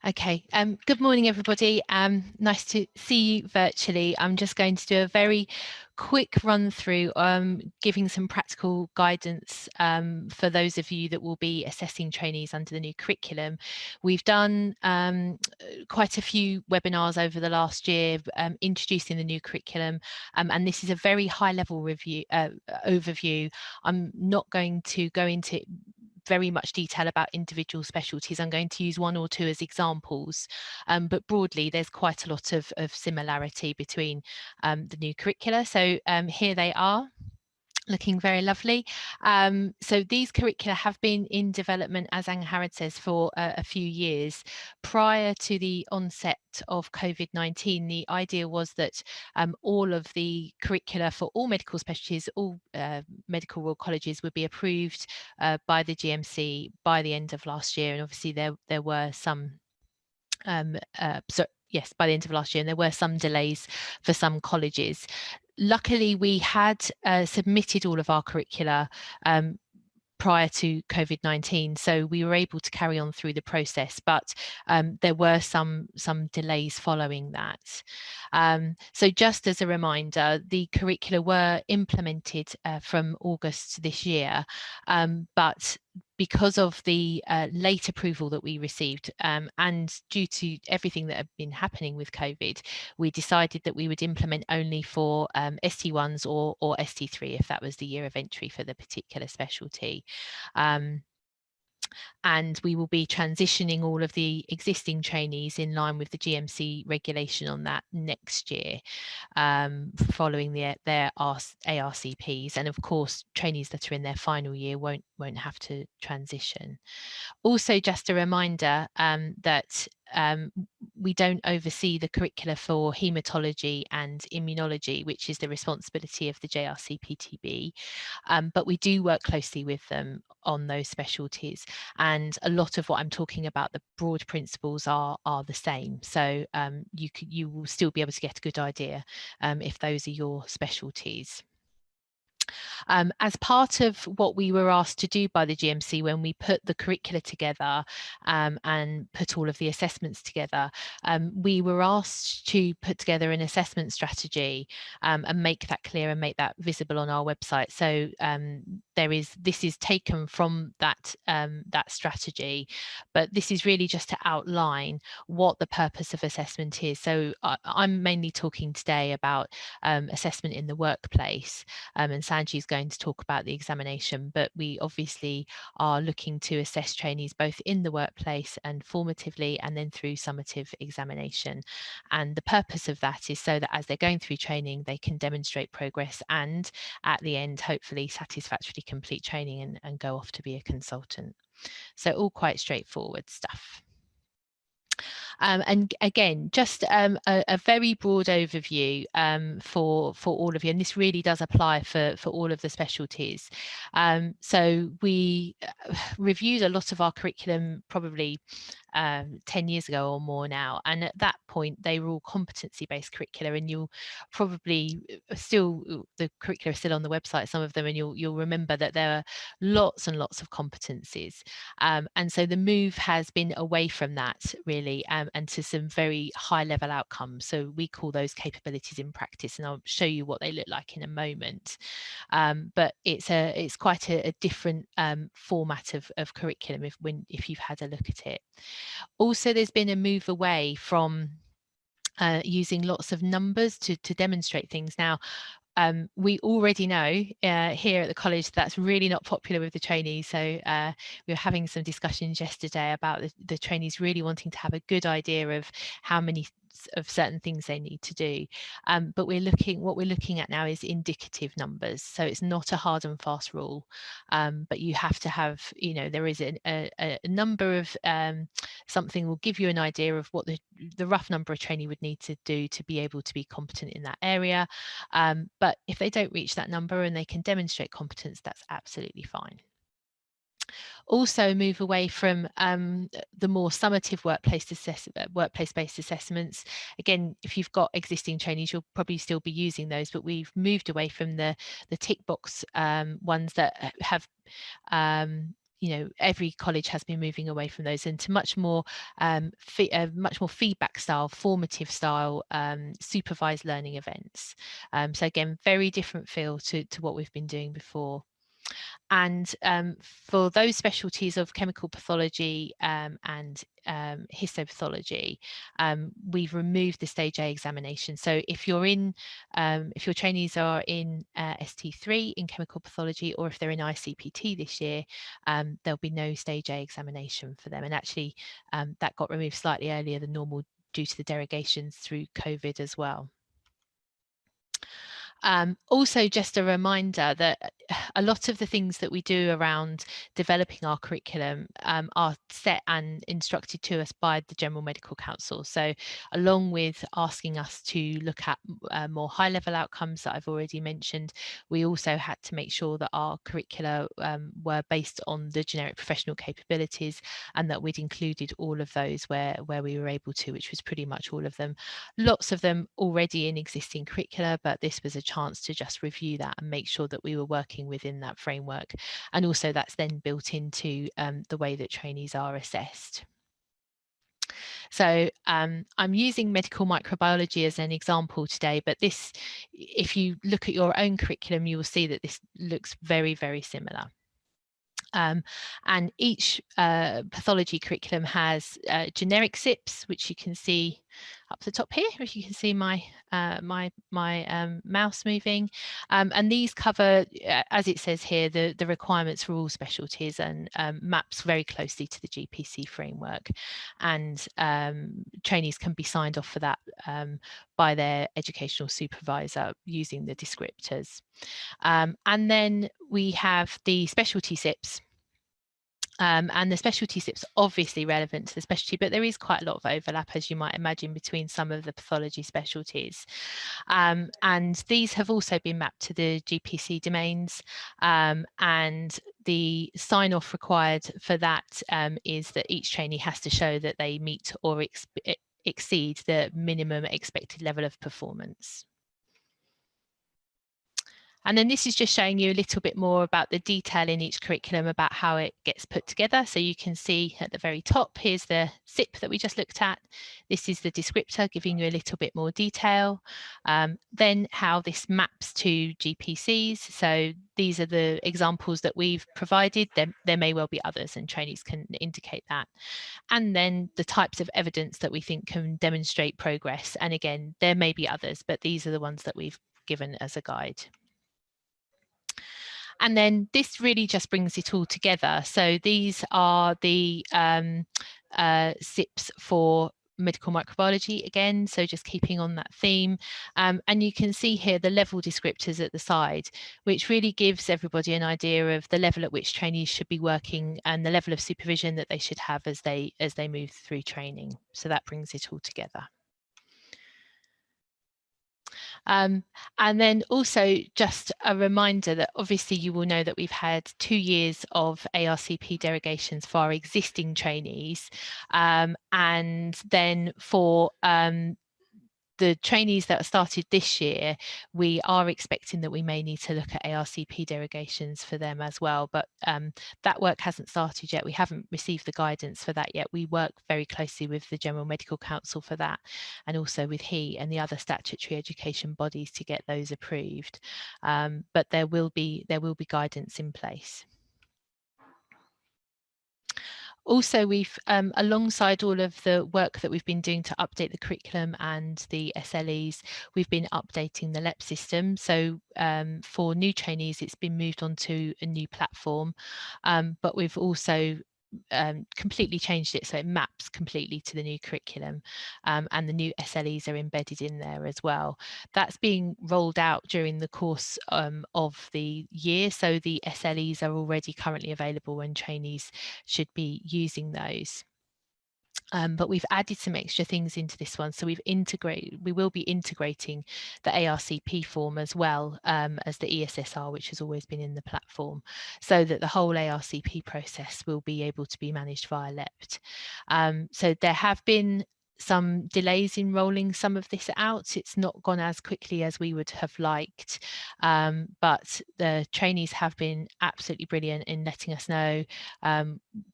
Okay, good morning, everybody. Nice to see you virtually. I'm just going to do a very quick run through, giving some practical guidance for those of you that will be assessing trainees under the new curriculum. We've done quite a few webinars over the last year introducing the new curriculum, and this is a very high-level review overview. I'm not going to go into very much detail about individual specialties. I'm going to use one or two as examples, but broadly there's quite a lot of similarity between the new curricula. So here they are, looking very lovely. So these curricula have been in development, as Angharad says, for a few years. Prior to the onset of COVID-19, the idea was that all of the curricula for all medical specialties, all medical royal colleges would be approved by the GMC by the end of last year. And obviously there were some yes, by the end of last year, and there were some delays for some colleges. Luckily, we had submitted all of our curricula prior to COVID-19, so we were able to carry on through the process, but there were some delays following that. So just as a reminder, the curricula were implemented from August this year, but because of the late approval that we received, and due to everything that had been happening with COVID, we decided that we would implement only for ST1s or ST3 if that was the year of entry for the particular specialty. And we will be transitioning all of the existing trainees in line with the GMC regulation on that next year, following their ARCPs, and of course trainees that are in their final year won't have to transition. Also, just a reminder that we don't oversee the curricula for haematology and immunology, which is the responsibility of the JRCPTB, but we do work closely with them on those specialties, and a lot of what I'm talking about, the broad principles are the same. So you will still be able to get a good idea if those are your specialties. As part of what we were asked to do by the GMC when we put the curricula together and put all of the assessments together, we were asked to put together an assessment strategy and make that clear and make that visible on our website. So this is taken from that strategy, but this is really just to outline what the purpose of assessment is. So I'm mainly talking today about assessment in the workplace, and Sanji's going to talk about the examination, but we obviously are looking to assess trainees both in the workplace and formatively, and then through summative examination. And the purpose of that is so that as they're going through training, they can demonstrate progress and at the end, hopefully satisfactorily complete training and go off to be a consultant. So all quite straightforward stuff. And again, just a very broad overview for all of you, and this really does apply for all of the specialties. So we reviewed a lot of our curriculum probably 10 years ago or more now, and at that point they were all competency-based curricula, and you'll probably still, the curricula is still on the website, some of them, and you'll remember that there are lots and lots of competencies, and so the move has been away from that really, and to some very high level outcomes. So we call those capabilities in practice, and I'll show you what they look like in a moment. But it's quite a different format of curriculum if you've had a look at it. Also, there's been a move away from using lots of numbers to demonstrate things. Now, we already know here at the college that's really not popular with the trainees. So we were having some discussions yesterday about the trainees really wanting to have a good idea of how many of certain things they need to do, but what we're looking at now is indicative numbers. So it's not a hard and fast rule, but you have to have, there is a number of something will give you an idea of what the rough number a trainee would need to do to be able to be competent in that area, but if they don't reach that number and they can demonstrate competence, that's absolutely fine. Also move away from the more summative workplace-based assessments. Again, if you've got existing trainees, you'll probably still be using those, but we've moved away from the tick box ones that have every college has been moving away from those into much more feedback style, formative style, supervised learning events. So again, very different feel to what we've been doing before. And for those specialties of chemical pathology and histopathology, we've removed the stage A examination. So if you're in, if your trainees are in ST3 in chemical pathology, or if they're in ICPT this year, there'll be no stage A examination for them. And actually, that got removed slightly earlier than normal due to the derogations through COVID as well. Also, just a reminder that a lot of the things that we do around developing our curriculum are set and instructed to us by the General Medical Council. So along with asking us to look at more high-level outcomes that I've already mentioned, we also had to make sure that our curricula were based on the generic professional capabilities, and that we'd included all of those where we were able to, which was pretty much all of them. Lots of them already in existing curricula, but this was a chance to just review that and make sure that we were working within that framework. And also that's then built into the way that trainees are assessed. So I'm using medical microbiology as an example today, but this, if you look at your own curriculum, you will see that this looks very, very similar. And each pathology curriculum has generic SIPs, which you can see up the top here, if you can see my mouse moving. And these cover, as it says here, the requirements for all specialties, and maps very closely to the GPC framework. And trainees can be signed off for that by their educational supervisor using the descriptors. And then we have the specialty SIPs. And the specialty SIPs obviously relevant to the specialty, but there is quite a lot of overlap, as you might imagine, between some of the pathology specialties. And these have also been mapped to the GPC domains, and the sign-off required for that is that each trainee has to show that they meet or exceed the minimum expected level of performance. And then this is just showing you a little bit more about the detail in each curriculum about how it gets put together. So you can see at the very top, here's the SIP that we just looked at. This is the descriptor giving you a little bit more detail. Then how this maps to GPCs. So these are the examples that we've provided. There may well be others, and trainees can indicate that. And then the types of evidence that we think can demonstrate progress. And again, there may be others, but these are the ones that we've given as a guide. And then this really just brings it all together. So these are the SIPs for medical microbiology again, so just keeping on that theme. And you can see here the level descriptors at the side, which really gives everybody an idea of the level at which trainees should be working and the level of supervision that they should have as they move through training. So that brings it all together. And then also just a reminder that obviously you will know that we've had 2 years of Arcp derogations for our existing trainees, and then for the trainees that started this year, we are expecting that we may need to look at Arcp derogations for them as well, but that work hasn't started yet. We haven't received the guidance for that yet. We work very closely with the General Medical Council for that, and also with HE and the other statutory education bodies to get those approved. But there will be guidance in place. Also, we've, alongside all of the work that we've been doing to update the curriculum and the SLEs, we've been updating the LEP system. So for new trainees, it's been moved onto a new platform, but we've also completely changed it so it maps completely to the new curriculum, and the new SLEs are embedded in there as well. That's being rolled out during the course of the year, so the SLEs are already currently available and trainees should be using those. But we've added some extra things into this one. So we will be integrating the Arcp form as well as the ESSR, which has always been in the platform, so that the whole Arcp process will be able to be managed via LEPT. So there have been some delays in rolling some of this out. It's not gone as quickly as we would have liked, but the trainees have been absolutely brilliant in letting us know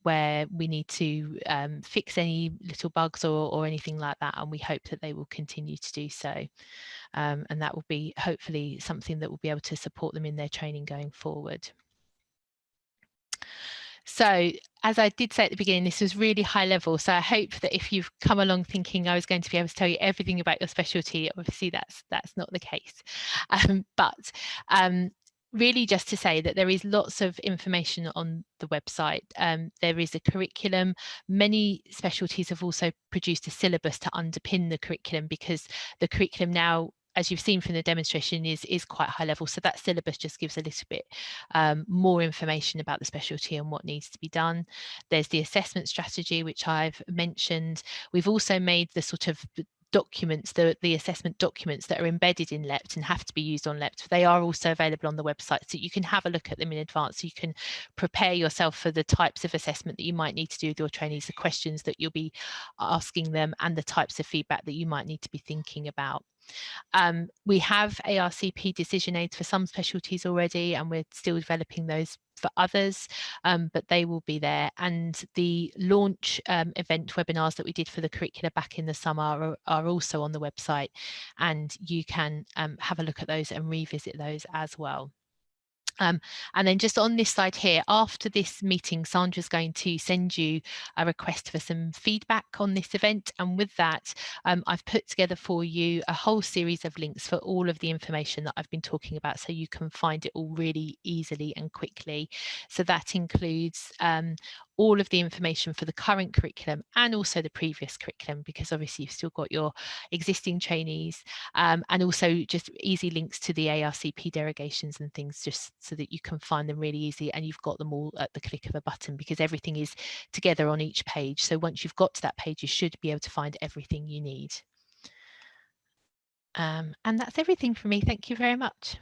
where we need to fix any little bugs or anything like that, and we hope that they will continue to do so. And that will be hopefully something that will be able to support them in their training going forward. So, as I did say at the beginning, this was really high level. So I hope that if you've come along thinking I was going to be able to tell you everything about your specialty, obviously that's not the case. But really just to say that there is lots of information on the website. There is a curriculum. Many specialties have also produced a syllabus to underpin the curriculum, because the curriculum now, as you've seen from the demonstration, is quite high level. So that syllabus just gives a little bit more information about the specialty and what needs to be done. There's the assessment strategy, which I've mentioned. We've also made the sort of documents, the assessment documents that are embedded in LEPT and have to be used on LEPT. They are also available on the website, so you can have a look at them in advance, so you can prepare yourself for the types of assessment that you might need to do with your trainees, the questions that you'll be asking them, and the types of feedback that you might need to be thinking about. We have ARCP decision aids for some specialties already, and we're still developing those for others, but they will be there. And the launch event webinars that we did for the curricula back in the summer are also on the website, and you can have a look at those and revisit those as well. And then just on this slide here, after this meeting, Sandra's going to send you a request for some feedback on this event. And with that, I've put together for you a whole series of links for all of the information that I've been talking about, so you can find it all really easily and quickly. So that includes all of the information for the current curriculum and also the previous curriculum, because obviously you've still got your existing trainees, and also just easy links to the ARCP derogations and things, just so that you can find them really easy, and you've got them all at the click of a button, because everything is together on each page. So once you've got to that page, you should be able to find everything you need. And that's everything from me. Thank you very much.